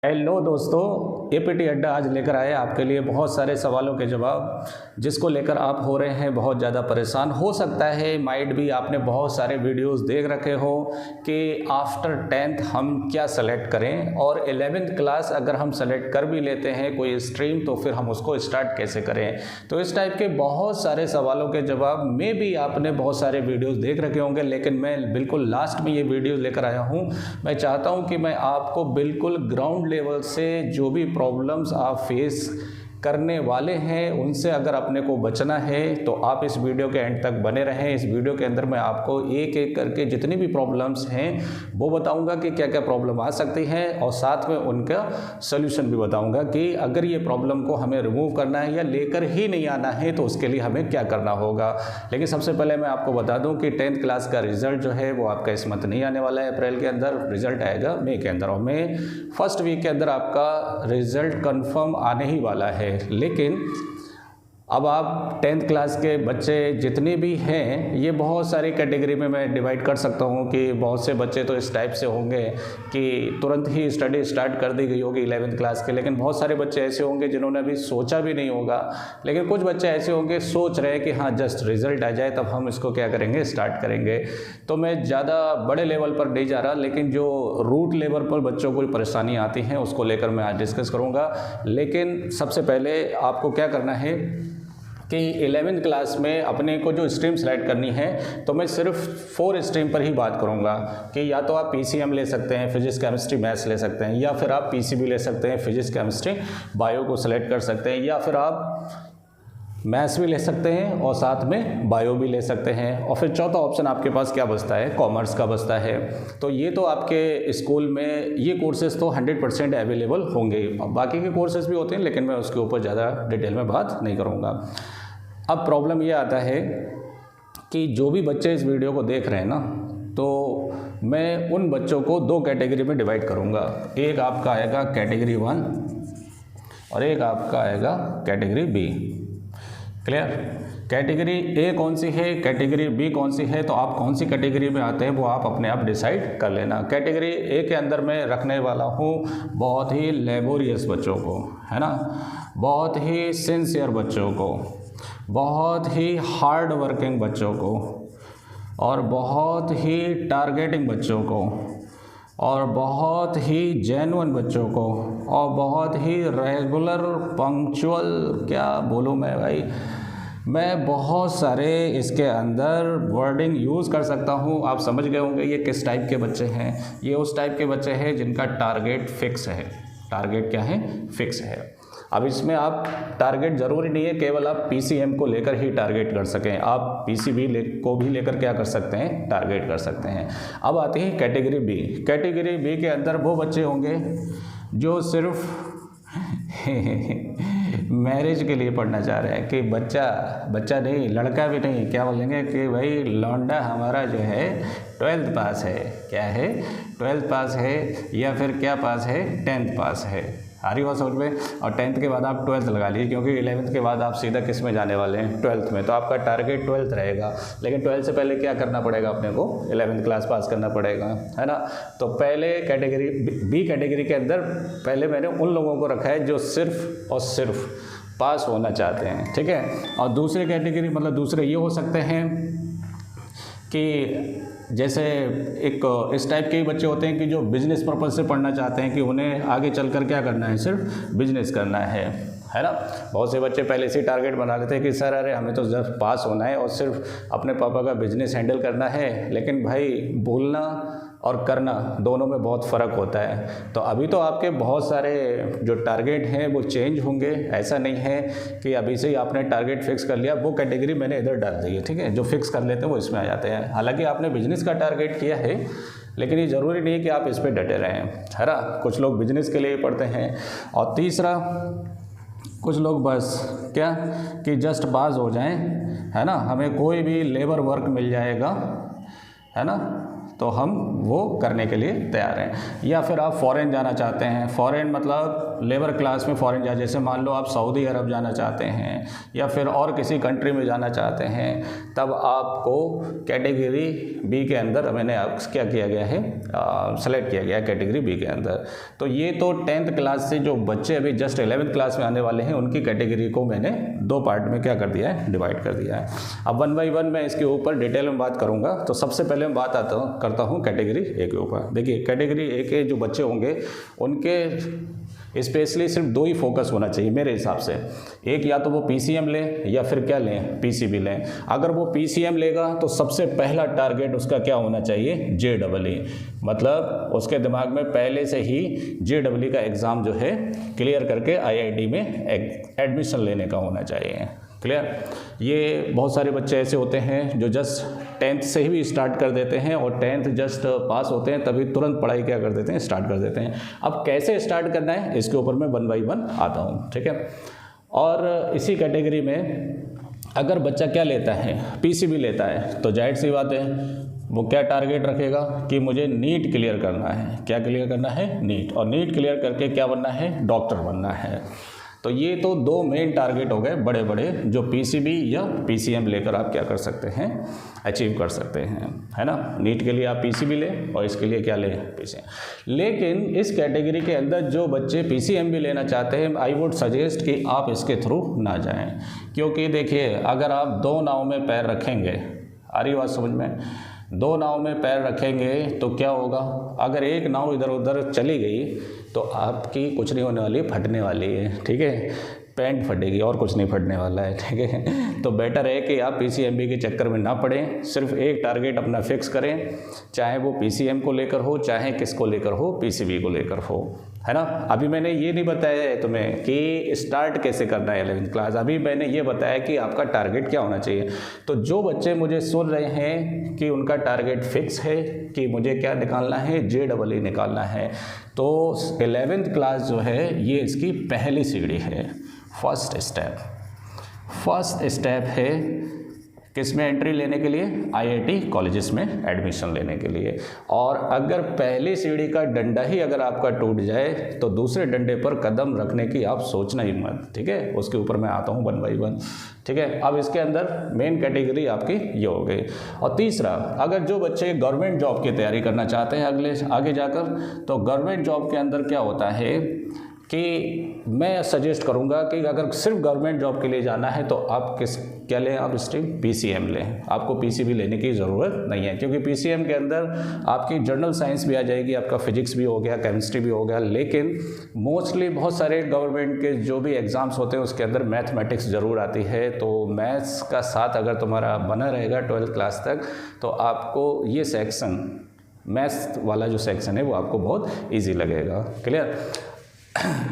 Hello दोस्तों, APT अड्डा आज लेकर आए आपके लिए बहुत सारे सवालों के जवाब, जिसको लेकर आप हो रहे हैं बहुत ज़्यादा परेशान। हो सकता है माइट भी आपने बहुत सारे वीडियोस देख रखे हो कि आफ्टर 10th हम क्या सेलेक्ट करें, और 11th क्लास अगर हम सेलेक्ट कर भी लेते हैं कोई स्ट्रीम तो फिर हम उसको स्टार्ट कैसे करें। तो इस टाइप के बहुत सारे सवालों के जवाब में भी आपने बहुत सारे वीडियोज़ देख रखे होंगे, लेकिन मैं बिल्कुल लास्ट में ये वीडियो लेकर आया हूँ। मैं चाहता हूँ कि मैं आपको बिल्कुल ग्राउंड लेवल से जो भी प्रॉब्लम्स आप फेस करने वाले हैं उनसे अगर अपने को बचना है तो आप इस वीडियो के एंड तक बने रहें। इस वीडियो के अंदर मैं आपको एक एक करके जितनी भी प्रॉब्लम्स हैं वो बताऊंगा कि क्या क्या प्रॉब्लम आ सकती हैं, और साथ में उनका सोल्यूशन भी बताऊंगा कि अगर ये प्रॉब्लम को हमें रिमूव करना है या लेकर ही नहीं आना है तो उसके लिए हमें क्या करना होगा। लेकिन सबसे पहले मैं आपको बता दूं कि 10th क्लास का रिजल्ट जो है वो आपका इस मंथ नहीं आने वाला है, अप्रैल के अंदर रिजल्ट आएगा मई के अंदर, और मई फर्स्ट वीक के अंदर आपका रिजल्ट कन्फर्म आने ही वाला है। लेकिन अब आप 10th क्लास के बच्चे जितने भी हैं ये बहुत सारी कैटेगरी में मैं डिवाइड कर सकता हूँ कि बहुत से बच्चे तो इस टाइप से होंगे कि तुरंत ही स्टडी स्टार्ट कर दी गई होगी 11th क्लास के, लेकिन बहुत सारे बच्चे ऐसे होंगे जिन्होंने अभी सोचा भी नहीं होगा, लेकिन कुछ बच्चे ऐसे होंगे सोच रहे हैं कि हाँ जस्ट रिजल्ट आ जाए तब हम इसको क्या करेंगे, स्टार्ट करेंगे। तो मैं ज़्यादा बड़े लेवल पर नहीं जा रहा, लेकिन जो रूट लेवल पर बच्चों को परेशानी आती हैं उसको लेकर मैं आज डिस्कस करूँगा। लेकिन सबसे पहले आपको क्या करना है कि 11th क्लास में अपने को जो स्ट्रीम सेलेक्ट करनी है तो मैं सिर्फ 4 स्ट्रीम पर ही बात करूंगा कि या तो आप पीसीएम ले सकते हैं, फिजिक्स केमिस्ट्री मैथ्स ले सकते हैं, या फिर आप पीसीबी ले सकते हैं, फिजिक्स केमिस्ट्री बायो को सेलेक्ट कर सकते हैं, या फिर आप मैथ्स भी ले सकते हैं और साथ में बायो भी ले सकते हैं, और फिर चौथा ऑप्शन आपके पास क्या बचता है, कॉमर्स का बचता है। तो ये तो आपके स्कूल में ये कोर्सेज़ तो 100% अवेलेबल होंगे, बाकी के कोर्सेज़ भी होते हैं लेकिन मैं उसके ऊपर ज़्यादा डिटेल में बात नहीं करूँगा। अब प्रॉब्लम ये आता है कि जो भी बच्चे इस वीडियो को देख रहे हैं ना, तो मैं उन बच्चों को 2 कैटेगरी में डिवाइड करूँगा। एक आपका आएगा कैटेगरी 1 और एक आपका आएगा category B. Clear? Category A कौन सी है, कैटेगरी बी कौन सी है, तो आप कौन सी कैटेगरी में आते हैं वो आप अपने आप डिसाइड कर लेना। कैटेगरी ए के अंदर मैं रखने वाला हूँ बहुत ही लेबोरियस बच्चों को, है ना, बहुत ही सिंसियर बच्चों को, बहुत ही हार्ड वर्किंग बच्चों को, और बहुत ही टारगेटिंग बच्चों को, और बहुत ही जेन्युइन बच्चों को, और बहुत ही रेगुलर पंक्चुअल, क्या बोलूँ मैं भाई, मैं बहुत सारे इसके अंदर वर्डिंग यूज़ कर सकता हूँ। आप समझ गए होंगे ये किस टाइप के बच्चे हैं। ये उस टाइप के बच्चे हैं जिनका टारगेट फिक्स है। टारगेट क्या है? फिक्स है। अब इसमें आप टारगेट ज़रूरी नहीं है केवल आप पीसीएम को लेकर ही टारगेट कर सकें, आप पीसीबी को भी लेकर क्या कर सकते हैं, टारगेट कर सकते हैं। अब आती है कैटेगरी बी। कैटेगरी बी के अंदर वो बच्चे होंगे जो सिर्फ मैरिज के लिए पढ़ना चाह रहे हैं कि बच्चा नहीं, लड़का भी नहीं, क्या बोलेंगे कि भाई लौंडा हमारा जो है 12th पास है। क्या है? 12th पास है, या फिर क्या पास है, 10th पास है। आ रही बात समझ में? और 10th के बाद आप 12th लगा लीजिए, क्योंकि 11th के बाद आप सीधा किस में जाने वाले हैं, 12th में। तो आपका टारगेट 12th रहेगा, लेकिन 12th से पहले क्या करना पड़ेगा अपने को, 11th क्लास पास करना पड़ेगा, है ना। तो पहले कैटेगरी बी कैटेगरी के अंदर पहले मैंने उन लोगों को रखा है जो सिर्फ और सिर्फ पास होना चाहते हैं, ठीक है। और दूसरी कैटेगरी मतलब दूसरे ये हो सकते हैं कि जैसे एक इस टाइप के बच्चे होते हैं कि जो बिजनेस पर्पज़ से पढ़ना चाहते हैं कि उन्हें आगे चलकर क्या करना है, सिर्फ बिजनेस करना है ना। बहुत से बच्चे पहले से टारगेट बना लेते हैं कि सर अरे हमें तो जस्ट पास होना है और सिर्फ अपने पापा का बिजनेस हैंडल करना है। लेकिन भाई बोलना और करना दोनों में बहुत फ़र्क होता है। तो अभी तो आपके बहुत सारे जो टारगेट हैं वो चेंज होंगे। ऐसा नहीं है कि अभी से ही आपने टारगेट फिक्स कर लिया, वो कैटेगरी मैंने इधर डाल दी है, ठीक है। जो फिक्स कर लेते हैं वो इसमें आ जाते हैं। हालांकि आपने बिजनेस का टारगेट किया है, लेकिन ये ज़रूरी नहीं है कि आप इस पर डटे रहें, है ना। कुछ लोग बिजनेस के लिए पढ़ते हैं। और तीसरा, कुछ लोग बस क्या कि जस्ट पास हो जाएं, है ना, हमें कोई भी लेबर वर्क मिल जाएगा, है ना, तो हम वो करने के लिए तैयार हैं। या फिर आप फॉरेन जाना चाहते हैं, फॉरेन मतलब लेबर क्लास में फॉरेन जा, जैसे मान लो आप सऊदी अरब जाना चाहते हैं या फिर और किसी कंट्री में जाना चाहते हैं, तब आपको कैटेगरी बी के अंदर मैंने क्या किया गया है, सेलेक्ट किया गया है कैटेगरी बी के अंदर। तो ये तो 10th क्लास से जो बच्चे अभी जस्ट 11th क्लास में आने वाले हैं उनकी कैटेगरी को मैंने 2 पार्ट में क्या कर दिया है, डिवाइड कर दिया है। अब 1 बाई 1 मैं इसके ऊपर डिटेल में बात करूंगा। तो सबसे पहले मैं बात करता हूँ कैटेगरी ए के ऊपर। देखिए कैटेगरी ए के जो बच्चे होंगे उनके स्पेशली सिर्फ 2 ही फोकस होना चाहिए मेरे हिसाब से। एक या तो वो पीसीएम लें या फिर क्या लें, पीसीबी लें। अगर वो पीसीएम लेगा तो सबसे पहला टारगेट उसका क्या होना चाहिए, जेईई, मतलब उसके दिमाग में पहले से ही जेईई का एग्ज़ाम जो है क्लियर करके आईआईटी में एडमिशन लेने का होना चाहिए। क्लियर। ये बहुत सारे बच्चे ऐसे होते हैं जो जस्ट 10th से ही स्टार्ट कर देते हैं और 10th जस्ट पास होते हैं तभी तुरंत पढ़ाई क्या कर देते हैं, स्टार्ट कर देते हैं। अब कैसे स्टार्ट करना है इसके ऊपर मैं 1 बाई 1 आता हूँ, ठीक है। और इसी कैटेगरी में अगर बच्चा क्या लेता है, पीसीबी लेता है, तो जाहिर सी बात है वो क्या टारगेट रखेगा कि मुझे नीट क्लियर करना है। क्या क्लियर करना है, नीट। और नीट क्लियर करके क्या बनना है, डॉक्टर बनना है। तो ये तो 2 मेन टारगेट हो गए बड़े बड़े, जो पीसीबी या पीसीएम लेकर आप क्या कर सकते हैं, अचीव कर सकते हैं, है ना। नीट के लिए आप पीसीबी लें और इसके लिए क्या लें, पीसीएम। लेकिन इस कैटेगरी के अंदर जो बच्चे पीसीएम भी लेना चाहते हैं, आई वुड सजेस्ट कि आप इसके थ्रू ना जाएं। क्योंकि देखिए अगर आप 2 नाव में पैर रखेंगे, आ रही बात समझ में, 2 नाव में पैर रखेंगे तो क्या होगा, अगर एक नाव इधर उधर चली गई तो आपकी कुछ नहीं होने वाली, फटने वाली है, ठीक है। पैंट फटेगी और कुछ नहीं फटने वाला है, ठीक है। तो बेटर है कि आप पीसीएमबी के चक्कर में ना पड़ें, सिर्फ एक टारगेट अपना फिक्स करें, चाहे वो पीसीएम को लेकर हो, चाहे किसको लेकर हो, पीसीबी को लेकर हो, है ना। अभी मैंने ये नहीं बताया है तुम्हें कि स्टार्ट कैसे करना है 11th क्लास, अभी मैंने ये बताया कि आपका टारगेट क्या होना चाहिए। तो जो बच्चे मुझे सुन रहे हैं कि उनका टारगेट फिक्स है कि मुझे क्या निकालना है, जेईई निकालना है, तो 11th क्लास जो है ये इसकी पहली सीढ़ी है, फर्स्ट स्टेप है किस में एंट्री लेने के लिए, आईआईटी कॉलेजेस में एडमिशन लेने के लिए। और अगर पहली सीढ़ी का डंडा ही अगर आपका टूट जाए तो दूसरे डंडे पर कदम रखने की आप सोचना ही मत, ठीक है। उसके ऊपर मैं आता हूँ 1 बाई 1, ठीक है। अब इसके अंदर मेन कैटेगरी आपकी ये हो गई। और तीसरा, अगर जो बच्चे गवर्नमेंट जॉब की तैयारी करना चाहते हैं आगे जाकर, तो गवर्नमेंट जॉब के अंदर क्या होता है कि मैं सजेस्ट करूंगा कि अगर सिर्फ गवर्नमेंट जॉब के लिए जाना है तो आप क्या लें, आप स्ट्रीम पीसीएम लें। आपको पीसीबी लेने की ज़रूरत नहीं है, क्योंकि पीसीएम के अंदर आपकी जनरल साइंस भी आ जाएगी, आपका फिजिक्स भी हो गया, केमिस्ट्री भी हो गया। लेकिन मोस्टली बहुत सारे गवर्नमेंट के जो भी एग्ज़ाम्स होते हैं उसके अंदर मैथमेटिक्स ज़रूर आती है। तो मैथ्स का साथ अगर तुम्हारा बना रहेगा 12th क्लास तक, तो आपको ये सेक्शन, मैथ्स वाला जो सेक्शन है वो आपको बहुत ईजी लगेगा। क्लियर।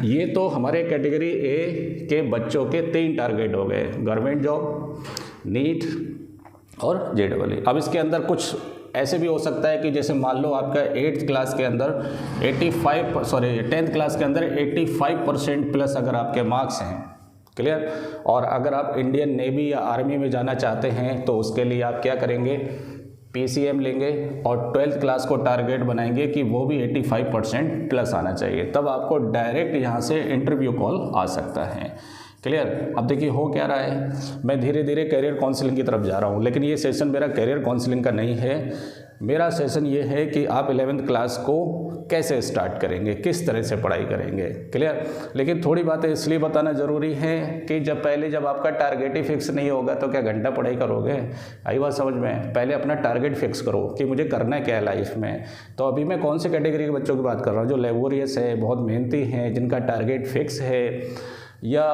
ये तो हमारे कैटेगरी ए के बच्चों के 3 टारगेट हो गए, गवर्नमेंट जॉब, नीट और जेईई। अब इसके अंदर कुछ ऐसे भी हो सकता है कि जैसे मान लो आपका 10th क्लास के अंदर 85% प्लस अगर आपके मार्क्स हैं, क्लियर। और अगर आप इंडियन नेवी या आर्मी में जाना चाहते हैं तो उसके लिए आप क्या करेंगे, पीसीएम लेंगे और 12th क्लास को टारगेट बनाएंगे कि वो भी 85% प्लस आना चाहिए, तब आपको डायरेक्ट यहाँ से इंटरव्यू कॉल आ सकता है। क्लियर। अब देखिए हो क्या रहा है, मैं धीरे धीरे करियर काउंसलिंग की तरफ जा रहा हूँ, लेकिन ये सेशन मेरा करियर काउंसलिंग का नहीं है। मेरा सेशन ये है कि आप 11th क्लास को कैसे स्टार्ट करेंगे, किस तरह से पढ़ाई करेंगे। क्लियर। लेकिन थोड़ी बातें इसलिए बताना ज़रूरी है कि जब आपका टारगेट ही फिक्स नहीं होगा तो क्या घंटा पढ़ाई करोगे, आई बात समझ में। पहले अपना टारगेट फिक्स करो कि मुझे करना क्या है लाइफ में। तो अभी मैं कौन से कैटेगरी के बच्चों की बात कर रहा हूँ, जो लेबोरियस है, बहुत मेहनती हैं, जिनका टारगेट फिक्स है, या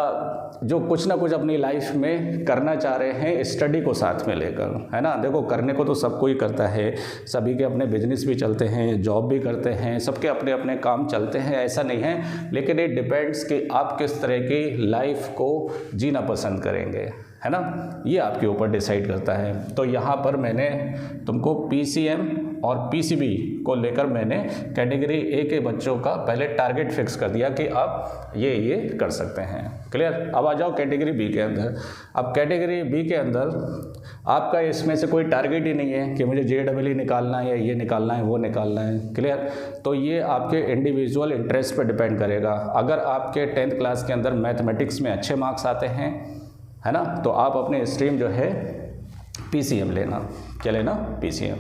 जो कुछ ना कुछ अपनी लाइफ में करना चाह रहे हैं स्टडी को साथ में लेकर, है ना। देखो करने को तो सब कोई करता है, सभी के अपने बिजनेस भी चलते हैं, जॉब भी करते हैं, सबके अपने अपने काम चलते हैं, ऐसा नहीं है। लेकिन इट डिपेंड्स कि आप किस तरह की लाइफ को जीना पसंद करेंगे, है ना, ये आपके ऊपर डिसाइड करता है। तो यहाँ पर मैंने तुमको पीसीएम और पीसीबी को लेकर मैंने कैटेगरी ए के बच्चों का पहले टारगेट फिक्स कर दिया कि आप ये कर सकते हैं। क्लियर। अब आ जाओ कैटेगरी बी के अंदर। अब कैटेगरी बी के अंदर आपका इसमें से कोई टारगेट ही नहीं है कि मुझे JEE निकालना है या ये निकालना है वो निकालना है। क्लियर। तो ये आपके इंडिविजुअल इंटरेस्ट पर डिपेंड करेगा। अगर आपके 10th क्लास के अंदर मैथमेटिक्स में अच्छे मार्क्स आते हैं, है ना, तो आप अपने स्ट्रीम जो है PCM लेना। क्या लेना? PCM।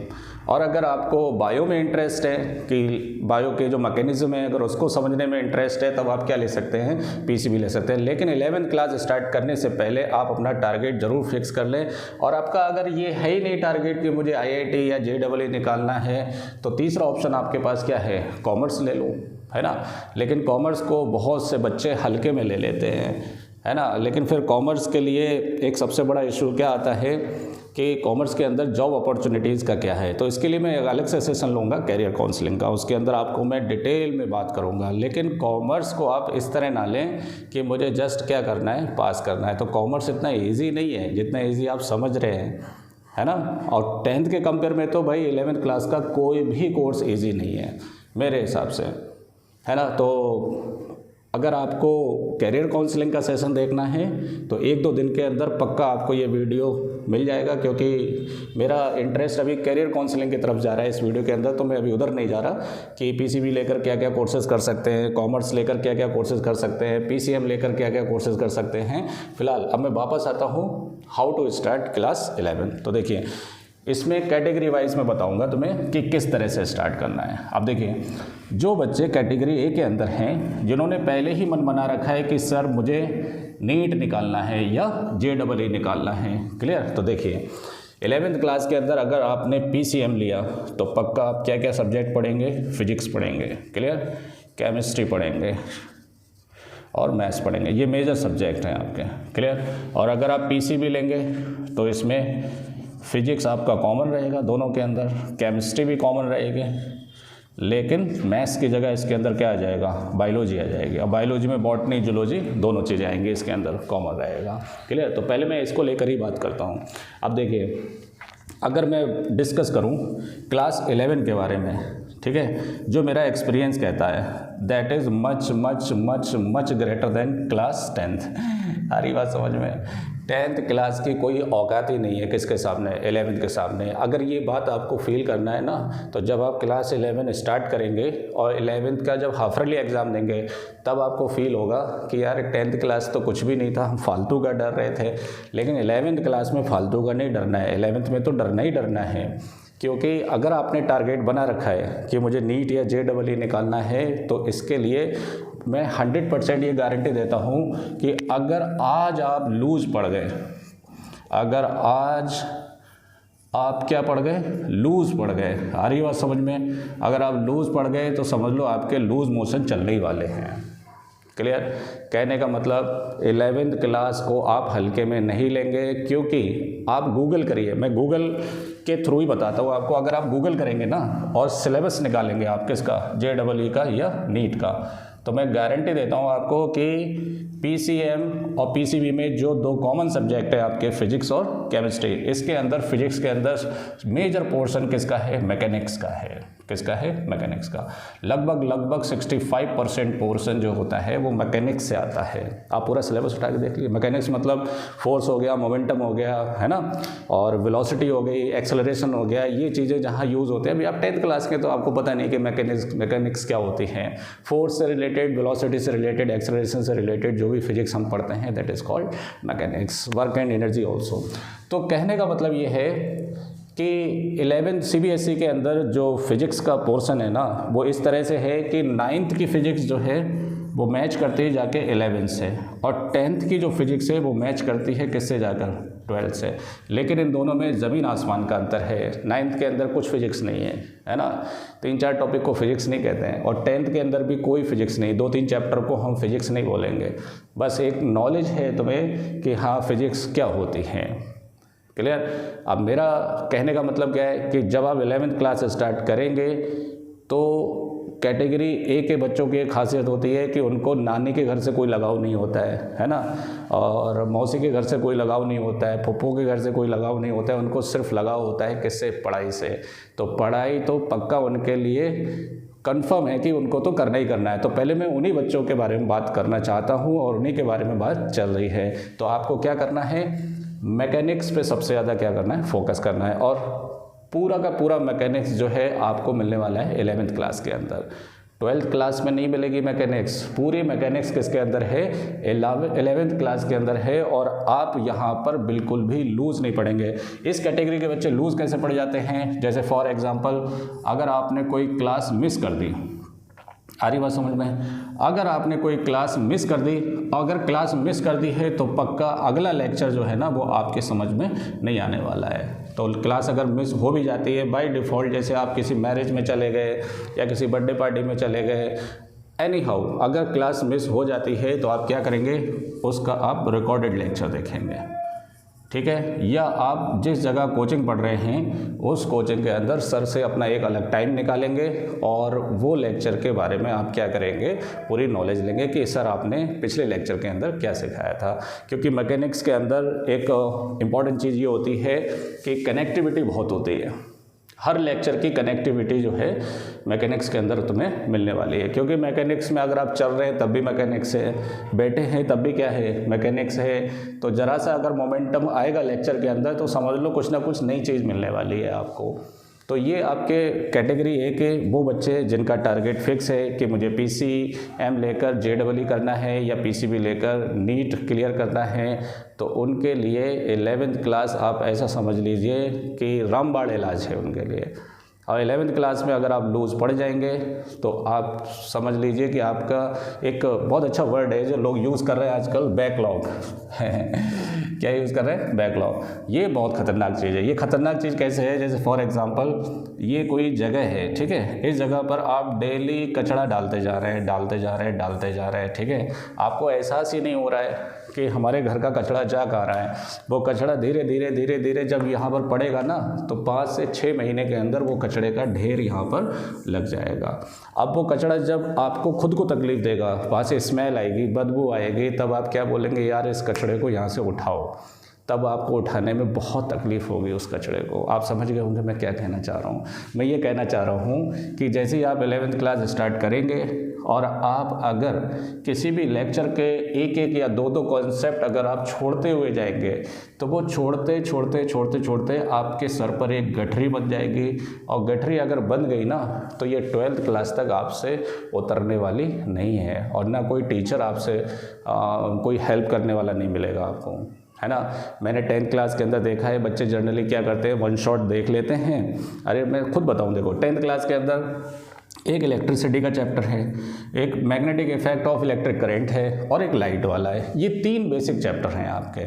और अगर आपको बायो में इंटरेस्ट है कि बायो के जो मैकेनिज्म है अगर उसको समझने में इंटरेस्ट है, तब आप क्या ले सकते हैं? PCB ले सकते हैं। लेकिन 11th क्लास स्टार्ट करने से पहले आप अपना टारगेट ज़रूर फिक्स कर लें। और आपका अगर ये है ही नहीं टारगेट कि मुझे IIT या JEE निकालना है, तो तीसरा ऑप्शन आपके पास क्या है? कॉमर्स ले लो, है ना। लेकिन कॉमर्स को बहुत से बच्चे हल्के में ले लेते हैं, है ना। लेकिन फिर कॉमर्स के लिए एक सबसे बड़ा इशू क्या आता है कि कॉमर्स के अंदर जॉब अपॉर्चुनिटीज़ का क्या है। तो इसके लिए मैं एक अलग से सेशन लूँगा कैरियर काउंसलिंग का, उसके अंदर आपको मैं डिटेल में बात करूँगा। लेकिन कॉमर्स को आप इस तरह ना लें कि मुझे जस्ट क्या करना है? पास करना है। तो कॉमर्स इतना ईजी नहीं है जितना ईजी आप समझ रहे हैं, है ना। और 10th के कंपेयर में तो भाई 11th क्लास का कोई भी कोर्स ईजी नहीं है मेरे हिसाब से, है ना। तो अगर आपको कैरियर काउंसलिंग का सेशन देखना है तो 1-2 दिन के अंदर पक्का आपको ये वीडियो मिल जाएगा, क्योंकि मेरा इंटरेस्ट अभी कैरियर काउंसलिंग की तरफ जा रहा है इस वीडियो के अंदर। तो मैं अभी उधर नहीं जा रहा कि PCB लेकर क्या क्या कोर्सेज़ कर सकते हैं, कॉमर्स लेकर क्या क्या कोर्सेज़ कर सकते हैं, PCM लेकर क्या क्या कोर्सेज़ कर सकते हैं। फिलहाल अब मैं वापस आता हूँ हाउ टू स्टार्ट क्लास 11। तो देखिए इसमें कैटेगरी वाइज मैं बताऊंगा तुम्हें कि किस तरह से स्टार्ट करना है। अब देखिए जो बच्चे कैटेगरी ए के अंदर हैं, जिन्होंने पहले ही मन बना रखा है कि सर मुझे नीट निकालना है या JEE निकालना है। क्लियर। तो देखिए 11th क्लास के अंदर अगर आपने PCM लिया तो पक्का आप क्या क्या सब्जेक्ट पढ़ेंगे? फिजिक्स पढ़ेंगे। क्लियर। केमिस्ट्री पढ़ेंगे और मैथ्स पढ़ेंगे। ये मेजर सब्जेक्ट हैं आपके। क्लियर। और अगर आप PCB लेंगे तो इसमें फिजिक्स आपका कॉमन रहेगा दोनों के अंदर, केमिस्ट्री भी कॉमन रहेगी, लेकिन मैथ्स की जगह इसके अंदर क्या आ जाएगा? बायोलॉजी आ जाएगी। और बायोलॉजी में बॉटनी जूलॉजी दोनों चीज़ें आएंगी, इसके अंदर कॉमन रहेगा। क्लियर। तो पहले मैं इसको लेकर ही बात करता हूँ। अब देखिए अगर मैं डिस्कस करूँ क्लास 11 के बारे में, ठीक है, जो मेरा एक्सपीरियंस कहता है that is much much much much greater than class 10th। आ रही बात समझ में? 10th क्लास की कोई औकात ही नहीं है किसके सामने? 11th के सामने। अगर ये बात आपको फील करना है ना, तो जब आप क्लास 11 स्टार्ट करेंगे और 11th का जब हाफ ईयरली एग्ज़ाम देंगे तब आपको फील होगा कि यार 10th क्लास तो कुछ भी नहीं था, हम फालतू का डर रहे थे। लेकिन 11th क्लास में फालतू का नहीं डरना है, 11th में तो डरना ही डरना है। क्योंकि अगर आपने टारगेट बना रखा है कि मुझे नीट या JEE निकालना है, तो इसके लिए मैं 100% ये गारंटी देता हूँ कि अगर आज आप लूज़ पड़ गए, अगर आज आप क्या पड़ गए? लूज़ पड़ गए। आ रही बात समझ में? अगर आप लूज़ पड़ गए तो समझ लो आपके लूज़ मोशन चलने ही वाले हैं। क्लियर। कहने का मतलब 11th क्लास को आप हल्के में नहीं लेंगे, क्योंकि आप गूगल करिए, मैं गूगल के थ्रू ही बताता हूँ आपको। अगर आप गूगल करेंगे ना और सिलेबस निकालेंगे आप किसका? JEE का या नीट का, तो मैं गारंटी देता हूँ आपको कि PCM और PCB में जो 2 कॉमन सब्जेक्ट है आपके फिजिक्स और केमिस्ट्री, इसके अंदर फिजिक्स के अंदर मेजर पोर्शन किसका है? मैकेनिक्स का है। किसका है? मैकेनिक्स का। लगभग 65% पोर्शन जो होता है वो मैकेनिक्स से आता है। आप पूरा सिलेबस उठा के देख लीजिए। मैकेनिक्स मतलब फोर्स हो गया, मोमेंटम हो गया, है ना, और वेलोसिटी हो गई, एक्सेलरेशन हो गया, ये चीज़ें जहाँ यूज़ होते हैं। अभी आप 10th क्लास के तो आपको पता नहीं कि मैकेनिक्स क्या होती है। फोर्स से रिलेटेड, वेलोसिटी से रिलेटेड, एक्सेलरेशन से रिलेटेड जो भी फिजिक्स हम पढ़ते हैं that is called mechanics. Work and energy also. तो कहने का मतलब ये है कि 11th CBSE के अंदर जो फिजिक्स का पोर्शन है ना, वो इस तरह से है कि 9th की फिजिक्स जो है वो मैच करती है जाके 11th से, और 10th की जो फिजिक्स है वो मैच करती है किससे? जाकर 12th से। लेकिन इन दोनों में ज़मीन आसमान का अंतर है। 9th के अंदर कुछ फिजिक्स नहीं है ना, 3-4 टॉपिक को फिजिक्स नहीं कहते हैं, और 10th के अंदर भी कोई फिजिक्स नहीं, 2-3 चैप्टर को हम फिजिक्स नहीं बोलेंगे। बस एक नॉलेज है तुम्हें कि हाँ फिजिक्स क्या होती है। क्लियर। अब मेरा कहने का मतलब क्या है कि जब आप 11th क्लास स्टार्ट करेंगे तो कैटेगरी ए के बच्चों की एक खासियत होती है कि उनको नानी के घर से कोई लगाव नहीं होता है ना, और मौसी के घर से कोई लगाव नहीं होता है, फूफो के घर से कोई लगाव नहीं होता है, उनको सिर्फ लगाव होता है किससे? पढ़ाई से। तो पढ़ाई तो पक्का उनके लिए कंफर्म है कि उनको तो करना ही करना है। तो पहले मैं उन्हीं बच्चों के बारे में बात करना चाहता हूँ और उन्हीं के बारे में बात चल रही है। तो आपको क्या करना है? मैकेनिक्स पे सबसे ज़्यादा क्या करना है? फोकस करना है। और पूरा का पूरा मैकेनिक्स जो है आपको मिलने वाला है 11th क्लास के अंदर। 12th क्लास में नहीं मिलेगी मैकेनिक्स। पूरी मैकेनिक्स किसके अंदर है? 11th क्लास के अंदर है। और आप यहाँ पर बिल्कुल भी लूज़ नहीं पढ़ेंगे। इस कैटेगरी के बच्चे लूज़ कैसे पढ़ जाते हैं? जैसे फॉर एग्जांपल अगर आपने कोई क्लास मिस कर दी, आ रही बात समझ में? अगर आपने कोई क्लास मिस कर दी, अगर क्लास मिस कर दी है तो पक्का अगला लेक्चर जो है ना वो आपके समझ में नहीं आने वाला है। तो क्लास अगर मिस हो भी जाती है बाय डिफ़ॉल्ट, जैसे आप किसी मैरिज में चले गए या किसी बर्थडे पार्टी में चले गए, एनी हाउ अगर क्लास मिस हो जाती है तो आप क्या करेंगे? उसका आप रिकॉर्डेड लेक्चर देखेंगे, ठीक है? या आप जिस जगह कोचिंग पढ़ रहे हैं उस कोचिंग के अंदर सर से अपना एक अलग टाइम निकालेंगे और वो लेक्चर के बारे में आप क्या करेंगे? पूरी नॉलेज लेंगे कि सर आपने पिछले लेक्चर के अंदर क्या सिखाया था। क्योंकि मैकेनिक्स के अंदर एक इम्पॉर्टेंट चीज़ ये होती है कि कनेक्टिविटी बहुत होती है। हर लेक्चर की कनेक्टिविटी जो है मैकेनिक्स के अंदर तुम्हें मिलने वाली है। क्योंकि मैकेनिक्स में अगर आप चल रहे हैं तब भी मैकेनिक्स है, बैठे हैं तब भी क्या है? मैकेनिक्स है। तो ज़रा सा अगर मोमेंटम आएगा लेक्चर के अंदर तो समझ लो कुछ ना कुछ नई चीज़ मिलने वाली है आपको। तो ये आपके कैटेगरी ए के वो बच्चे जिनका टारगेट फिक्स है कि मुझे PCM लेकर JEE करना है या PCB लेकर नीट क्लियर करना है, तो उनके लिए 11th क्लास आप ऐसा समझ लीजिए कि रामबाण इलाज है उनके लिए। और 11th क्लास में अगर आप लूज़ पढ़ जाएंगे तो आप समझ लीजिए कि आपका एक बहुत अच्छा वर्ड है जो लोग यूज़ कर रहे हैं आजकल, बैकलॉग। क्या यूज़ कर रहे हैं? बैकलॉग। ये बहुत ख़तरनाक चीज़ है। ये ख़तरनाक चीज़ कैसे है? जैसे फॉर एग्जांपल ये कोई जगह है, ठीक है? इस जगह पर आप डेली कचरा डालते जा रहे हैं, डालते जा रहे हैं, डालते जा रहे हैं, ठीक है? आपको एहसास ही नहीं हो रहा है कि हमारे घर का कचरा जा कहाँ रहा है। वो कचरा धीरे धीरे धीरे धीरे जब यहाँ पर पड़ेगा ना तो 5 से 6 महीने के अंदर वो कचरे का ढेर यहाँ पर लग जाएगा। अब वो कचरा जब आपको खुद को तकलीफ़ देगा, वहाँ से स्मेल आएगी, बदबू आएगी, तब आप क्या बोलेंगे? यार इस कचरे को यहाँ से उठाओ। तब आपको उठाने में बहुत तकलीफ़ होगी उस कचरे को। आप समझ गए होंगे मैं क्या कहना चाह रहा हूँ। मैं ये कहना चाह रहा हूँ कि जैसे ही आप 11th क्लास स्टार्ट करेंगे और आप अगर किसी भी लेक्चर के एक एक या दो कॉन्सेप्ट अगर आप छोड़ते हुए जाएंगे तो वो छोड़ते छोड़ते छोड़ते छोड़ते आपके सर पर एक गठरी बन जाएगी। और गठरी अगर बन गई ना तो ये 12th क्लास तक आपसे उतरने वाली नहीं है। और ना कोई टीचर आपसे कोई हेल्प करने वाला नहीं मिलेगा आपको, है ना? मैंने 10th क्लास के अंदर देखा है बच्चे जनरली क्या करते हैं? 1 शॉट देख लेते हैं। अरे मैं खुद बताऊं, देखो 10th क्लास के अंदर एक इलेक्ट्रिसिटी का चैप्टर है, एक magnetic effect of electric current है और एक लाइट वाला है। ये 3 बेसिक चैप्टर हैं आपके,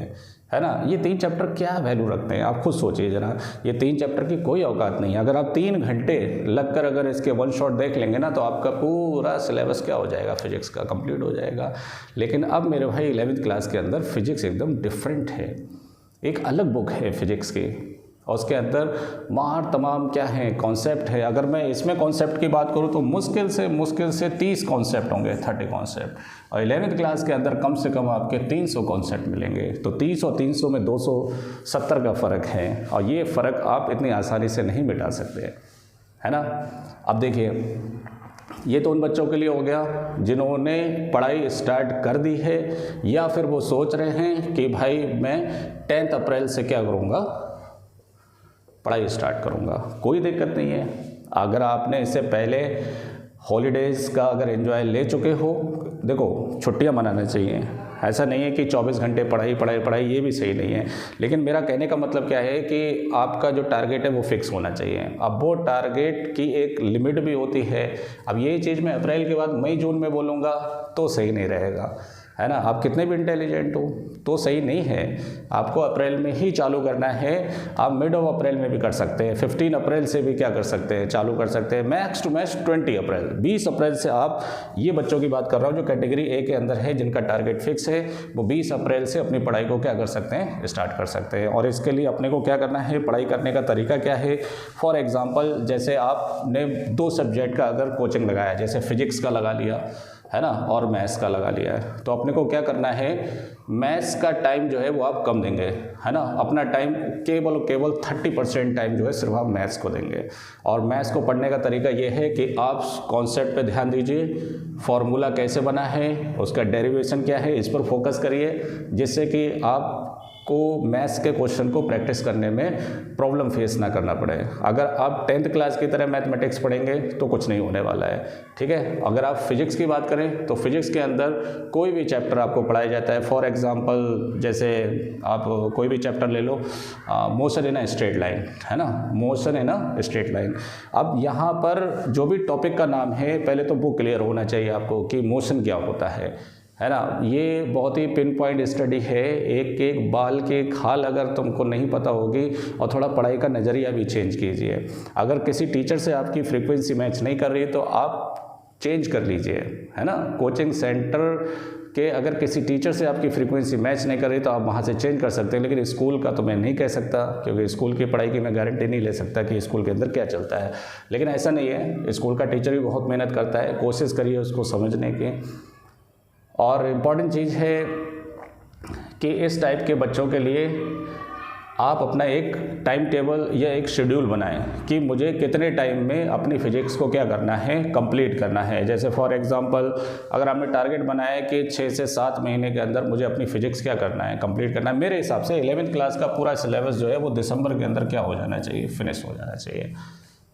है ना? ये 3 चैप्टर क्या वैल्यू रखते हैं आप खुद सोचिए ज़रा। ये 3 चैप्टर की कोई औकात नहीं है। अगर आप 3 घंटे लगकर अगर इसके 1 शॉट देख लेंगे ना तो आपका पूरा सिलेबस क्या हो जाएगा? फिजिक्स का कंप्लीट हो जाएगा। लेकिन अब मेरे भाई 11th क्लास के अंदर फिजिक्स एकदम डिफरेंट है, एक अलग बुक है फिजिक्स की। और उसके अंदर मार तमाम क्या है? कॉन्सेप्ट है। अगर मैं इसमें कॉन्सेप्ट की बात करूँ तो मुश्किल से 30 कॉन्सेप्ट होंगे, 30 कॉन्सेप्ट। और 11th क्लास के अंदर कम से कम आपके 300 कॉन्सेप्ट मिलेंगे। तो 30 और 300 में 270 का फ़र्क है। और ये फ़र्क आप इतनी आसानी से नहीं मिटा सकते, है ना? अब देखिए, ये तो उन बच्चों के लिए हो गया जिन्होंने पढ़ाई स्टार्ट कर दी है या फिर वो सोच रहे हैं कि भाई मैं 10 अप्रैल से क्या करूँगा? पढ़ाई स्टार्ट करूँगा। कोई दिक्कत नहीं है। अगर आपने इससे पहले हॉलीडेज़ का अगर एंजॉय ले चुके हो, देखो छुट्टियां मनाना चाहिए। ऐसा नहीं है कि 24 घंटे पढ़ाई पढ़ाई पढ़ाई, ये भी सही नहीं है। लेकिन मेरा कहने का मतलब क्या है कि आपका जो टारगेट है वो फिक्स होना चाहिए। अब वो टारगेट की एक लिमिट भी होती है। अब यही चीज़ मैं अप्रैल के बाद मई जून में बोलूँगा तो सही नहीं रहेगा, है ना। आप कितने भी इंटेलिजेंट हो तो सही नहीं है। आपको अप्रैल में ही चालू करना है। आप मिड ऑफ अप्रैल में भी कर सकते हैं, 15 अप्रैल से भी क्या कर सकते हैं, चालू कर सकते हैं। मैक्स टू मैक्स 20 अप्रैल, 20 अप्रैल से आप, ये बच्चों की बात कर रहा हूँ जो कैटेगरी ए के अंदर है, जिनका टारगेट फिक्स है, वो 20 अप्रैल से अपनी पढ़ाई को क्या कर सकते हैं, स्टार्ट कर सकते हैं। और इसके लिए अपने को क्या करना है, पढ़ाई करने का तरीका क्या है। फॉर एग्जाम्पल, जैसे आपने 2 सब्जेक्ट का अगर कोचिंग लगाया, जैसे फिजिक्स का लगा लिया है ना, और मैथ्स का लगा लिया है, तो अपने को क्या करना है, मैथ्स का टाइम जो है वो आप कम देंगे, है ना। अपना टाइम केवल 30% टाइम जो है सिर्फ आप मैथ्स को देंगे। और मैथ्स को पढ़ने का तरीका ये है कि आप कॉन्सेप्ट पे ध्यान दीजिए, फॉर्मूला कैसे बना है, उसका डेरिवेशन क्या है, इस पर फोकस करिए, जिससे कि आप को मैथ्स के क्वेश्चन को प्रैक्टिस करने में प्रॉब्लम फेस ना करना पड़े। अगर आप 10th क्लास की तरह मैथमेटिक्स पढ़ेंगे तो कुछ नहीं होने वाला है, ठीक है। अगर आप फिजिक्स की बात करें तो फिजिक्स के अंदर कोई भी चैप्टर आपको पढ़ाया जाता है, फॉर एग्जांपल जैसे आप कोई भी चैप्टर ले लो, motion in a straight line, है ना, motion in a straight line. अब यहाँ पर जो भी टॉपिक का नाम है, पहले तो वो क्लियर होना चाहिए आपको कि मोशन क्या होता है ना। ये बहुत ही पिन पॉइंट स्टडी है, एक एक बाल की खाल अगर तुमको नहीं पता होगी, और थोड़ा पढ़ाई का नज़रिया भी चेंज कीजिए। अगर किसी टीचर से आपकी फ्रीक्वेंसी मैच नहीं कर रही तो आप चेंज कर लीजिए, है ना। कोचिंग सेंटर के अगर किसी टीचर से आपकी फ्रीक्वेंसी मैच नहीं कर रही तो आप वहाँ से चेंज कर सकते हैं, लेकिन स्कूल का तो मैं नहीं कह सकता, क्योंकि स्कूल की पढ़ाई की मैं गारंटी नहीं ले सकता कि स्कूल के अंदर क्या चलता है। लेकिन ऐसा नहीं है, स्कूल का टीचर भी बहुत मेहनत करता है, कोशिश करिए उसको समझने की। और इम्पॉर्टेंट चीज़ है कि इस टाइप के बच्चों के लिए आप अपना एक टाइम टेबल या एक शेड्यूल बनाएं कि मुझे कितने टाइम में अपनी फ़िज़िक्स को क्या करना है, कंप्लीट करना है। जैसे फॉर एग्जांपल, अगर आपने टारगेट बनाया है कि 6 से 7 महीने के अंदर मुझे अपनी फ़िज़िक्स क्या करना है, कंप्लीट करना है, मेरे हिसाब से 11th क्लास का पूरा सिलेबस जो है वो दिसंबर के अंदर क्या हो जाना चाहिए, फिनिश हो जाना चाहिए,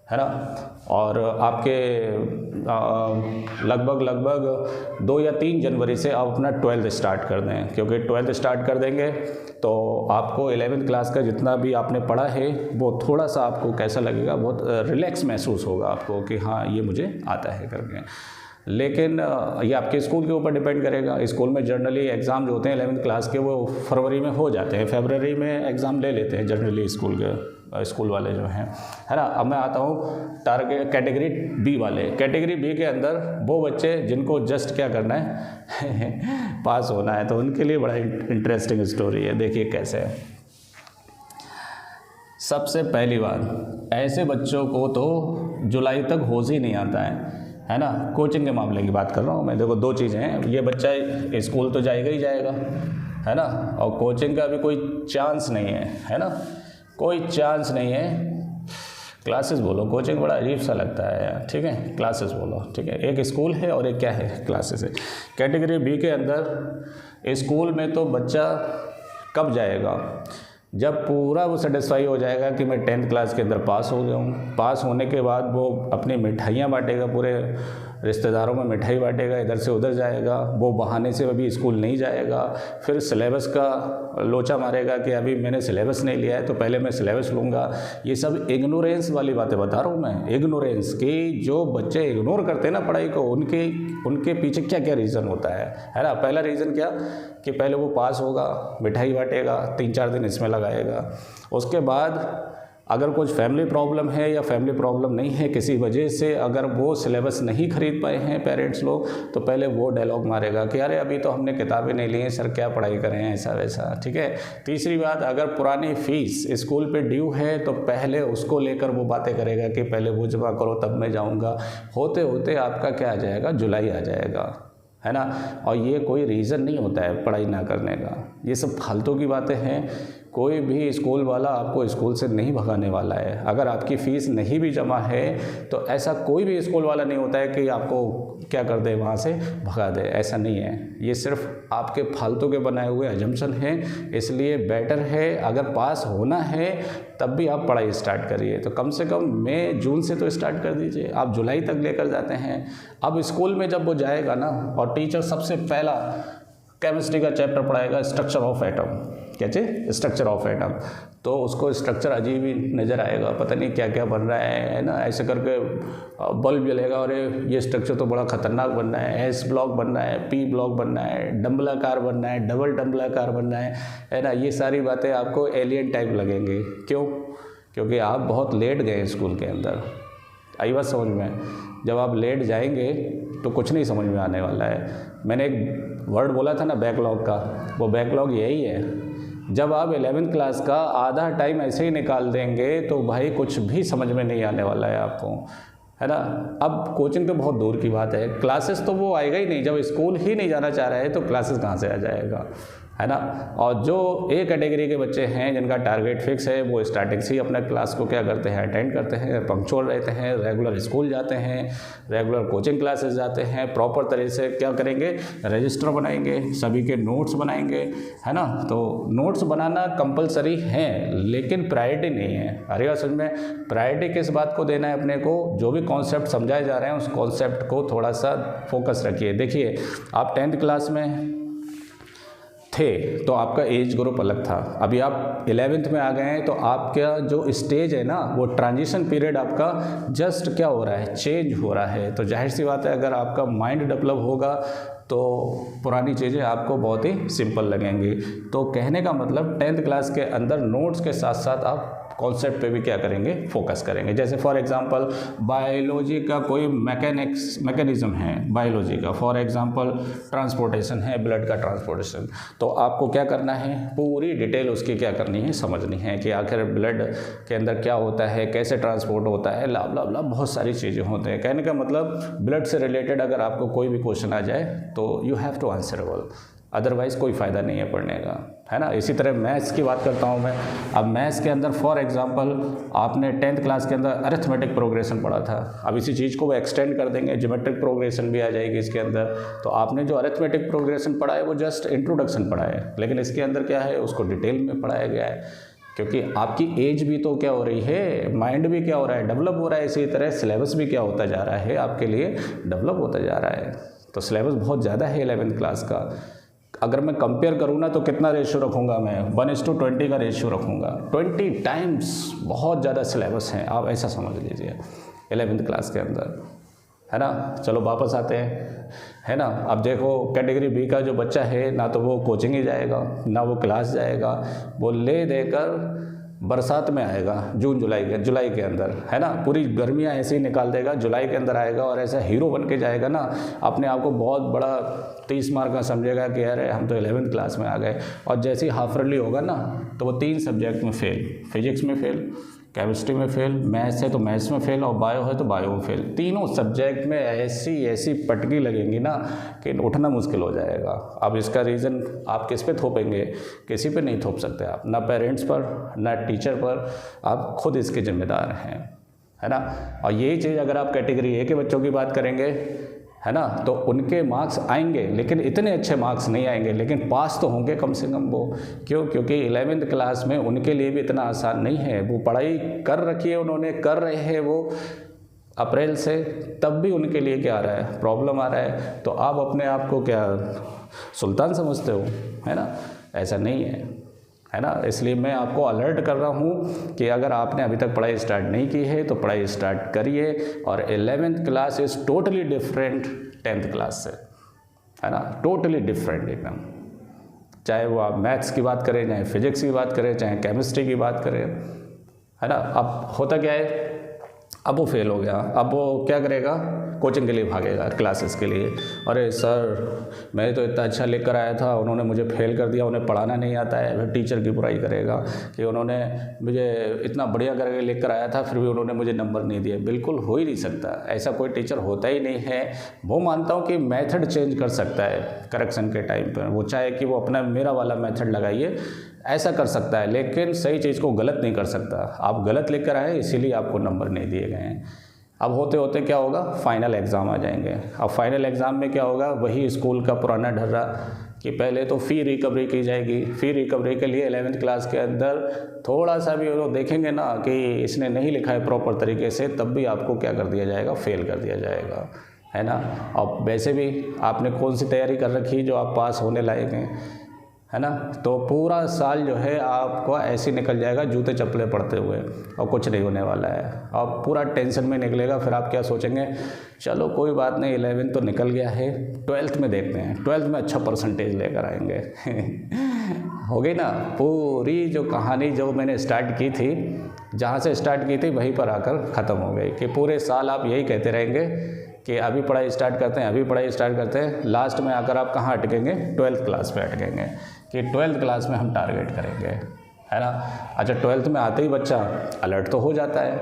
है ना। और आपके लगभग 2 या 3 जनवरी से आप अपना 12th स्टार्ट कर दें, क्योंकि 12th स्टार्ट कर देंगे तो आपको 11th क्लास का जितना भी आपने पढ़ा है वो थोड़ा सा आपको कैसा लगेगा, बहुत रिलैक्स महसूस होगा आपको कि हाँ ये मुझे आता है करके। लेकिन ये आपके स्कूल के ऊपर डिपेंड करेगा। स्कूल में जनरली एग्ज़ाम जो होते हैं 11th क्लास के वो फरवरी में हो जाते हैं, फरवरी में एग्ज़ाम ले लेते हैं जनरली स्कूल वाले जो हैं, है ना। अब मैं आता हूँ टारगेट कैटेगरी बी वाले। कैटेगरी बी के अंदर वो बच्चे जिनको जस्ट क्या करना है पास होना है, तो उनके लिए बड़ा इंटरेस्टिंग स्टोरी है। देखिए कैसे है। सबसे पहली बात, ऐसे बच्चों को तो जुलाई तक होश ही नहीं आता है ना। कोचिंग के मामले की बात कर रहा हूँ मैं। देखो 2 चीज़ें हैं, ये बच्चा स्कूल तो जाएगा ही जाएगा, है ना, और कोचिंग का भी कोई चांस नहीं है ना, कोई चांस नहीं है। क्लासेस बोलो, कोचिंग बड़ा अजीब सा लगता है यार, ठीक है, क्लासेस बोलो, ठीक है। एक स्कूल है और एक क्या है, क्लासेस है। कैटेगरी बी के अंदर स्कूल में तो बच्चा कब जाएगा, जब पूरा वो सेटिस्फाई हो जाएगा कि मैं 10th क्लास के अंदर पास हो गया हूँ। पास होने के बाद वो अपनी मिठाइयाँ बांटेगा, पूरे रिश्तेदारों में मिठाई बांटेगा, इधर से उधर जाएगा, वो बहाने से अभी स्कूल नहीं जाएगा, फिर सिलेबस का लोचा मारेगा कि अभी मैंने सिलेबस नहीं लिया है तो पहले मैं सिलेबस लूँगा। ये सब इग्नोरेंस वाली बातें बता रहा हूँ मैं, इग्नोरेंस कि जो बच्चे इग्नोर करते हैं ना पढ़ाई को, उनके पीछे क्या क्या रीज़न होता है ना। पहला रीज़न क्या कि पहले वो पास होगा, मिठाई बांटेगा, 3-4 दिन इसमें लगाएगा। उसके बाद अगर कुछ फैमिली प्रॉब्लम है या फैमिली प्रॉब्लम नहीं है, किसी वजह से अगर वो सिलेबस नहीं खरीद पाए हैं पेरेंट्स लोग, तो पहले वो डायलॉग मारेगा कि अरे अभी तो हमने किताबें नहीं ली हैं सर, क्या पढ़ाई करें, ऐसा वैसा, ठीक है। तीसरी बात, अगर पुरानी फ़ीस स्कूल पे ड्यू है तो पहले उसको लेकर वो बातें करेगा कि पहले वो जमा करो तब मैं जाऊँगा। होते होते आपका क्या आ जाएगा, जुलाई आ जाएगा, है ना। और ये कोई रीज़न नहीं होता है पढ़ाई ना करने का, ये सब फालतू की बातें हैं। कोई भी स्कूल वाला आपको स्कूल से नहीं भगाने वाला है। अगर आपकी फ़ीस नहीं भी जमा है तो ऐसा कोई भी स्कूल वाला नहीं होता है कि आपको क्या कर दे, वहाँ से भगा दे, ऐसा नहीं है। ये सिर्फ आपके फालतू के बनाए हुए अजम्पशन हैं। इसलिए बेटर है अगर पास होना है तब भी आप पढ़ाई स्टार्ट करिए, तो कम से कम मई जून से तो स्टार्ट कर दीजिए। आप जुलाई तक लेकर जाते हैं। अब स्कूल में जब वो जाएगा ना, और टीचर सबसे पहला केमिस्ट्री का चैप्टर पढ़ाएगा स्ट्रक्चर ऑफ एटम, क्या चीज़, स्ट्रक्चर ऑफ एटम, तो उसको स्ट्रक्चर अजीब ही नज़र आएगा, पता नहीं क्या क्या बन रहा है ना, ऐसे करके बल्ब जलेगा और ये स्ट्रक्चर तो बड़ा खतरनाक बन रहा है, एस ब्लॉक बन रहा है, पी ब्लॉक बन रहा है, डम्बलाकार बन रहा है, डबल डम्बलाकार बन रहा है ना, ये सारी बातें आपको एलियन टाइप लगेंगी। क्यों? क्योंकि आप बहुत लेट गए स्कूल के अंदर। आई बात समझ में? जब आप लेट जाएंगे तो कुछ नहीं समझ में आने वाला है। मैंने एक वर्ड बोला था ना बैकलॉग का, वो बैकलॉग यही है। जब आप 11th क्लास का आधा टाइम ऐसे ही निकाल देंगे तो भाई कुछ भी समझ में नहीं आने वाला है आपको, है ना। अब कोचिंग तो बहुत दूर की बात है, क्लासेस तो वो आएगा ही नहीं। जब स्कूल ही नहीं जाना चाह रहा है तो क्लासेस कहाँ से आ जाएगा, है ना। और जो ए कैटेगरी के बच्चे हैं जिनका टारगेट फिक्स है, वो स्टार्टिंग से ही अपना क्लास को क्या करते हैं, अटेंड करते हैं, पंक्चुअल रहते हैं, रेगुलर स्कूल जाते हैं, रेगुलर कोचिंग क्लासेस जाते हैं, प्रॉपर तरीके से क्या करेंगे, रजिस्टर बनाएंगे, सभी के नोट्स बनाएंगे, है ना। तो नोट्स बनाना कंपलसरी है लेकिन प्रायोरिटी नहीं है। अरे बात समझ में? प्रायोरिटी किस बात को देना है अपने को, जो भी कॉन्सेप्ट समझाए जा रहे हैं उस कॉन्सेप्ट को थोड़ा सा फोकस रखिए। देखिए आप 10th क्लास में थे तो आपका एज ग्रुप अलग था, अभी आप 11th में आ गए हैं तो आपका जो स्टेज है ना, वो ट्रांजिशन पीरियड आपका जस्ट क्या हो रहा है, चेंज हो रहा है। तो जाहिर सी बात है अगर आपका माइंड डेवलप होगा तो पुरानी चीज़ें आपको बहुत ही सिंपल लगेंगी। तो कहने का मतलब 10th क्लास के अंदर नोट्स के साथ साथ आप कॉन्सेप्ट पे भी क्या करेंगे, फोकस करेंगे। जैसे फॉर एग्जांपल बायोलॉजी का कोई मैकेनिज्म है बायोलॉजी का, फॉर एग्जांपल ट्रांसपोर्टेशन है, ब्लड का ट्रांसपोर्टेशन, तो आपको क्या करना है, पूरी डिटेल उसकी क्या करनी है, समझनी है कि आखिर ब्लड के अंदर क्या होता है, कैसे ट्रांसपोर्ट होता है, ला ला ला बहुत सारी चीज़ें होते हैं। कहने का मतलब ब्लड से रिलेटेड अगर आपको कोई भी क्वेश्चन आ जाए तो you have to answerable, otherwise कोई फ़ायदा नहीं है पढ़ने का, है ना। इसी तरह मैथ्स की बात करता हूँ मैं। अब मैथ्स के अंदर फॉर एग्जांपल आपने 10th क्लास के अंदर अरिथमेटिक प्रोग्रेशन पढ़ा था, अब इसी चीज़ को वो एक्सटेंड कर देंगे, ज्योमेट्रिक प्रोग्रेशन भी आ जाएगी इसके अंदर। तो आपने जो अरिथमेटिक प्रोग्रेशन पढ़ा है वो जस्ट इंट्रोडक्शन पढ़ा है, लेकिन इसके अंदर क्या है, उसको डिटेल में पढ़ाया गया है, क्योंकि आपकी एज भी तो क्या हो रही है, माइंड भी क्या हो रहा है, डेवलप हो रहा है। इसी तरह सिलेबस भी क्या होता जा रहा है, आपके लिए डेवलप होता जा रहा है। तो सिलेबस बहुत ज़्यादा है 11th क्लास का। अगर मैं कंपेयर करूँ ना तो कितना रेशियो रखूँगा मैं, 1:20 का रेशियो रखूँगा, 20 टाइम्स बहुत ज़्यादा सिलेबस है, आप ऐसा समझ लीजिए 11th क्लास के अंदर, है ना। चलो वापस आते हैं, है ना। अब देखो कैटेगरी बी का जो बच्चा है ना तो वो कोचिंग ही जाएगा ना वो क्लास जाएगा, वो ले देकर बरसात में आएगा, जून जुलाई के अंदर, है ना। पूरी गर्मियाँ ऐसे ही निकाल देगा, जुलाई के अंदर आएगा और ऐसा हीरो बन के जाएगा ना, अपने आप को बहुत बड़ा 30 मार्क का समझेगा कि अरे हम तो 11th क्लास में आ गए। और जैसे ही हाफ ईयरली होगा ना तो वो 3 सब्जेक्ट में फेल, फिजिक्स में फेल, केमिस्ट्री में फेल, मैथ्स है तो मैथ्स में फेल और बायो है तो बायो में फेल। तीनों सब्जेक्ट में ऐसी पटकी लगेंगी ना कि उठना मुश्किल हो जाएगा। अब इसका रीज़न आप किस पे थोपेंगे, किसी पे नहीं थोप सकते आप, ना पेरेंट्स पर ना टीचर पर, आप खुद इसके जिम्मेदार हैं, है ना। और यही चीज़ अगर आप कैटेगरी ए के बच्चों की बात करेंगे, है ना, तो उनके मार्क्स आएंगे लेकिन इतने अच्छे मार्क्स नहीं आएंगे, लेकिन पास तो होंगे कम से कम वो। क्यों? क्योंकि 11th क्लास में उनके लिए भी इतना आसान नहीं है, वो पढ़ाई कर रखी है उन्होंने, कर रहे हैं वो अप्रैल से, तब भी उनके लिए क्या आ रहा है, प्रॉब्लम आ रहा है। तो आप अपने आप को क्या सुल्तान समझते हो, है ना, ऐसा नहीं है ना। इसलिए मैं आपको अलर्ट कर रहा हूँ कि अगर आपने अभी तक पढ़ाई स्टार्ट नहीं की है तो पढ़ाई स्टार्ट करिए। और 11th class is totally different 10th class से, है ना, टोटली डिफरेंट एकदम। चाहे वो आप मैथ्स की बात करें, चाहे फिजिक्स की बात करें, चाहे केमिस्ट्री की बात करें, है ना। अब होता क्या है, अब वो फेल हो गया, अब वो क्या करेगा, कोचिंग के लिए भागेगा, क्लासेस के लिए। अरे सर मैं तो इतना अच्छा लेकर आया था, उन्होंने मुझे फेल कर दिया, उन्हें पढ़ाना नहीं आता है। फिर टीचर की बुराई करेगा कि उन्होंने मुझे इतना बढ़िया करके लेकर आया था फिर भी उन्होंने मुझे नंबर नहीं दिए। बिल्कुल हो ही नहीं सकता, ऐसा कोई टीचर होता ही नहीं है। वो मानता हूँ कि मेथड चेंज कर सकता है करेक्शन के टाइम पर, वो चाहे कि वो अपना मेरा वाला मेथड लगाइए, ऐसा कर सकता है, लेकिन सही चीज़ को गलत नहीं कर सकता। आप गलत लेकर आए इसीलिए आपको नंबर नहीं दिए गए हैं। अब होते होते क्या होगा, फाइनल एग्ज़ाम आ जाएंगे। अब फाइनल एग्ज़ाम में क्या होगा, वही स्कूल का पुराना ढर्रा कि पहले तो फ़ी रिकवरी की जाएगी। फ़ी रिकवरी के लिए 11th क्लास के अंदर थोड़ा सा भी वो देखेंगे ना कि इसने नहीं लिखा है प्रॉपर तरीके से, तब भी आपको क्या कर दिया जाएगा, फेल कर दिया जाएगा, है ना। और वैसे भी आपने कौन सी तैयारी कर रखी जो आप पास होने लायक हैं, है ना। तो पूरा साल जो है आपको ऐसे निकल जाएगा जूते चप्पलें पड़ते हुए, और कुछ नहीं होने वाला है। और पूरा टेंशन में निकलेगा। फिर आप क्या सोचेंगे, चलो कोई बात नहीं, 11 तो निकल गया है, 12th में देखते हैं, 12th में अच्छा परसेंटेज लेकर आएंगे। हो गई ना पूरी जो कहानी जो मैंने स्टार्ट की थी, जहाँ से स्टार्ट की थी वहीं पर आकर ख़त्म हो गई। कि पूरे साल आप यही कहते रहेंगे कि अभी पढ़ाई स्टार्ट करते हैं, अभी पढ़ाई स्टार्ट करते हैं। लास्ट में आकर आप कहाँ अटकेंगे, 12th क्लास पे अटकेंगे कि 12th क्लास में हम टारगेट करेंगे, है ना। अच्छा, 12th में आते ही बच्चा अलर्ट तो हो जाता है,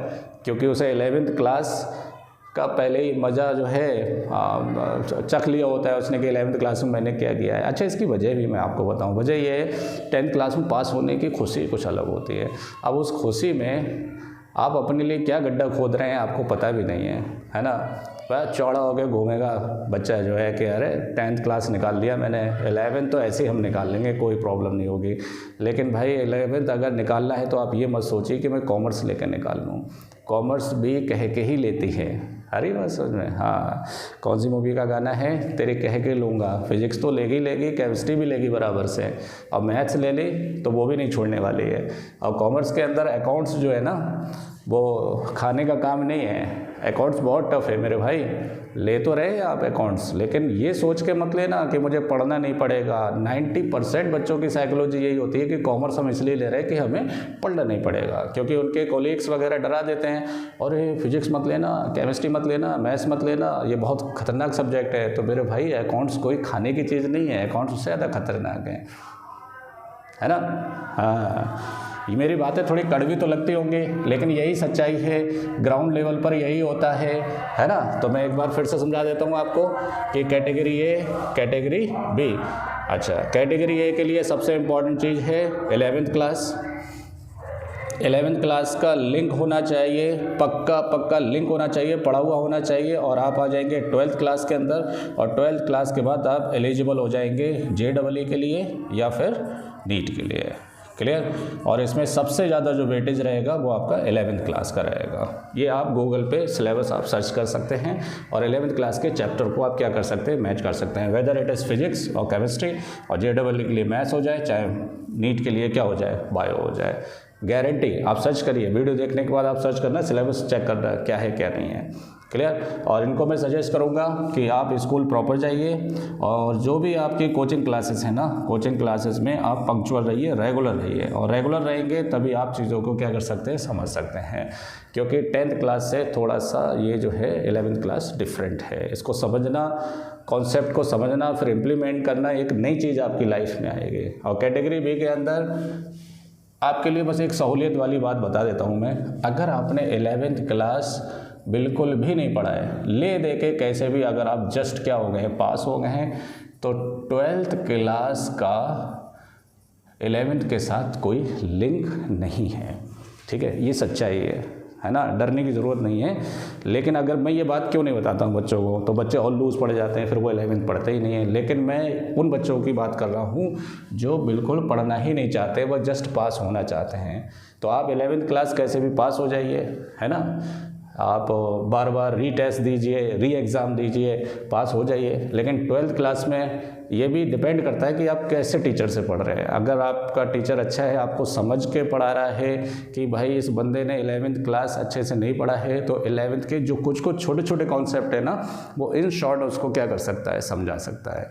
क्योंकि उसे 11th क्लास का पहले ही मज़ा जो है चख लिया होता है उसने कि 11th क्लास में मैंने क्या किया है। अच्छा, इसकी वजह भी मैं आपको बताऊं। वजह ये है 10th क्लास में पास होने की खुशी कुछ अलग होती है। अब उस खुशी में आप अपने लिए क्या गड्ढा खोद रहे हैं आपको पता भी नहीं है ना। वह चौड़ा होकर घूमेगा बच्चा जो है कि अरे 10th क्लास निकाल लिया मैंने, 11 तो ऐसे ही हम निकाल लेंगे, कोई प्रॉब्लम नहीं होगी। लेकिन भाई 11th अगर निकालना है तो आप ये मत सोचिए कि मैं कॉमर्स लेकर निकाल लूँ। कॉमर्स भी कह के ही लेती है, हरी बात समझ में। हाँ, कौन सी मूवी का गाना है, तेरे कह के लूँगा। फिजिक्स तो लेगी केमिस्ट्री भी लेगी बराबर से, और मैथ्स ले ली तो वो भी नहीं छोड़ने वाली है। और कॉमर्स के अंदर अकाउंट्स जो है ना, वो खाने का काम नहीं है। अकाउंट्स बहुत टफ है मेरे भाई। ले तो रहे आप अकाउंट्स, लेकिन ये सोच के मत लेना कि मुझे पढ़ना नहीं पड़ेगा। 90% बच्चों की साइकोलॉजी यही होती है कि कॉमर्स हम इसलिए ले रहे हैं कि हमें पढ़ना नहीं पड़ेगा, क्योंकि उनके कोलीग्स वगैरह डरा देते हैं, और ये फिजिक्स मत लेना, केमिस्ट्री मत लेना, मैथ्स मत लेना, ये बहुत खतरनाक सब्जेक्ट है। तो मेरे भाई अकाउंट्स कोई खाने की चीज़ नहीं है, अकाउंट्स उससे ज़्यादा खतरनाक है ना। हाँ, ये मेरी बातें थोड़ी कड़वी तो लगती होंगी, लेकिन यही सच्चाई है, ग्राउंड लेवल पर यही होता है ना। तो मैं एक बार फिर से समझा देता हूँ आपको कि कैटेगरी ए, कैटेगरी बी। अच्छा, कैटेगरी ए के लिए सबसे इम्पॉर्टेंट चीज़ है 11th क्लास। 11th क्लास का लिंक होना चाहिए, पक्का लिंक होना चाहिए, पढ़ा हुआ होना चाहिए, और आप आ जाएंगे 12th क्लास के अंदर। और 12th क्लास के बाद आप एलिजिबल हो जाएंगे JEE के लिए या फिर नीट के लिए। क्लियर। और इसमें सबसे ज़्यादा जो वेटेज रहेगा वो आपका 11th क्लास का रहेगा। ये आप गूगल पे सिलेबस आप सर्च कर सकते हैं, और 11th क्लास के चैप्टर को आप क्या कर सकते हैं, मैच कर सकते हैं। वेदर इट इज़ फिजिक्स और केमिस्ट्री, और JEE के लिए मैथ्स हो जाए, चाहे नीट के लिए क्या हो जाए, बायो हो जाए। गारंटी। आप सर्च करिए, वीडियो देखने के बाद आप सर्च करना, सिलेबस चेक करना क्या है क्या नहीं है। क्लियर। और इनको मैं सजेस्ट करूंगा कि आप स्कूल प्रॉपर जाइए, और जो भी आपकी कोचिंग क्लासेस हैं ना, कोचिंग क्लासेस में आप पंक्चुअल रहिए, रेगुलर रहिए। और रेगुलर रहेंगे तभी आप चीज़ों को क्या कर सकते हैं, समझ सकते हैं। क्योंकि 10th क्लास से थोड़ा सा ये जो है 11th क्लास डिफरेंट है। इसको समझना, कॉन्सेप्ट को समझना, फिर इम्प्लीमेंट करना, एक नई चीज़ आपकी लाइफ में आएगी। और कैटेगरी बी के अंदर आपके लिए बस एक सहूलियत वाली बात बता देता हूँ मैं। अगर आपने 11th क्लास बिल्कुल भी नहीं पढ़ा है, ले दे के कैसे भी अगर आप जस्ट क्या हो गए हैं, पास हो गए हैं, तो 12th क्लास का 11th के साथ कोई लिंक नहीं है। ठीक है, ये सच्चाई है ना। डरने की ज़रूरत नहीं है। लेकिन अगर मैं ये बात क्यों नहीं बताता हूँ बच्चों को, तो बच्चे और लूज़ पड़ जाते हैं, फिर वो 11th पढ़ते ही नहीं है। लेकिन मैं उन बच्चों की बात कर रहा हूँ जो बिल्कुल पढ़ना ही नहीं चाहते, वो जस्ट पास होना चाहते हैं। तो आप 11th क्लास कैसे भी पास हो जाइए, है ना। आप बार बार रीटेस्ट दीजिए, री एग्ज़ाम दीजिए, पास हो जाइए। लेकिन 12th क्लास में ये भी डिपेंड करता है कि आप कैसे टीचर से पढ़ रहे हैं। अगर आपका टीचर अच्छा है, आपको समझ के पढ़ा रहा है कि भाई इस बंदे ने 11th क्लास अच्छे से नहीं पढ़ा है, तो 11th के जो कुछ छोटे छोटे कॉन्सेप्ट है ना, वो इन शॉर्ट उसको क्या कर सकता है, समझा सकता है।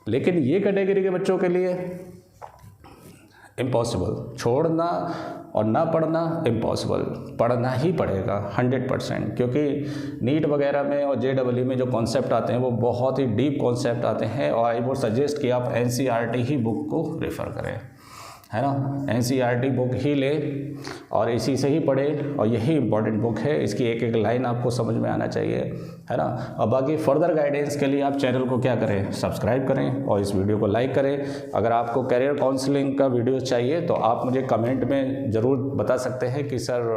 लेकिन ये कैटेगरी के बच्चों के लिए इम्पॉसिबल। छोड़ना और ना पढ़ना इम्पॉसिबल, पढ़ना ही पड़ेगा 100%। क्योंकि नीट वगैरह में और JEE में जो कॉन्सेप्ट आते हैं वो बहुत ही डीप कॉन्सेप्ट आते हैं, और आई वुड सजेस्ट कि आप NCERT ही बुक को रेफ़र करें, है ना। NCERT बुक ही ले और इसी से ही पढ़े, और यही इंपॉर्टेंट बुक है। इसकी एक एक लाइन आपको समझ में आना चाहिए, है ना। और बाकी फर्दर गाइडेंस के लिए आप चैनल को क्या करें, सब्सक्राइब करें, और इस वीडियो को लाइक करें। अगर आपको करियर काउंसलिंग का वीडियो चाहिए तो आप मुझे कमेंट में ज़रूर बता सकते हैं कि सर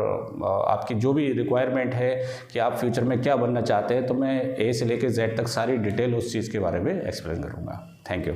आपकी जो भी रिक्वायरमेंट है कि आप फ्यूचर में क्या बनना चाहते हैं, तो मैं A से लेकर Z तक सारी डिटेल उस चीज़ के बारे में एक्सप्लेन करूँगा। Thank you.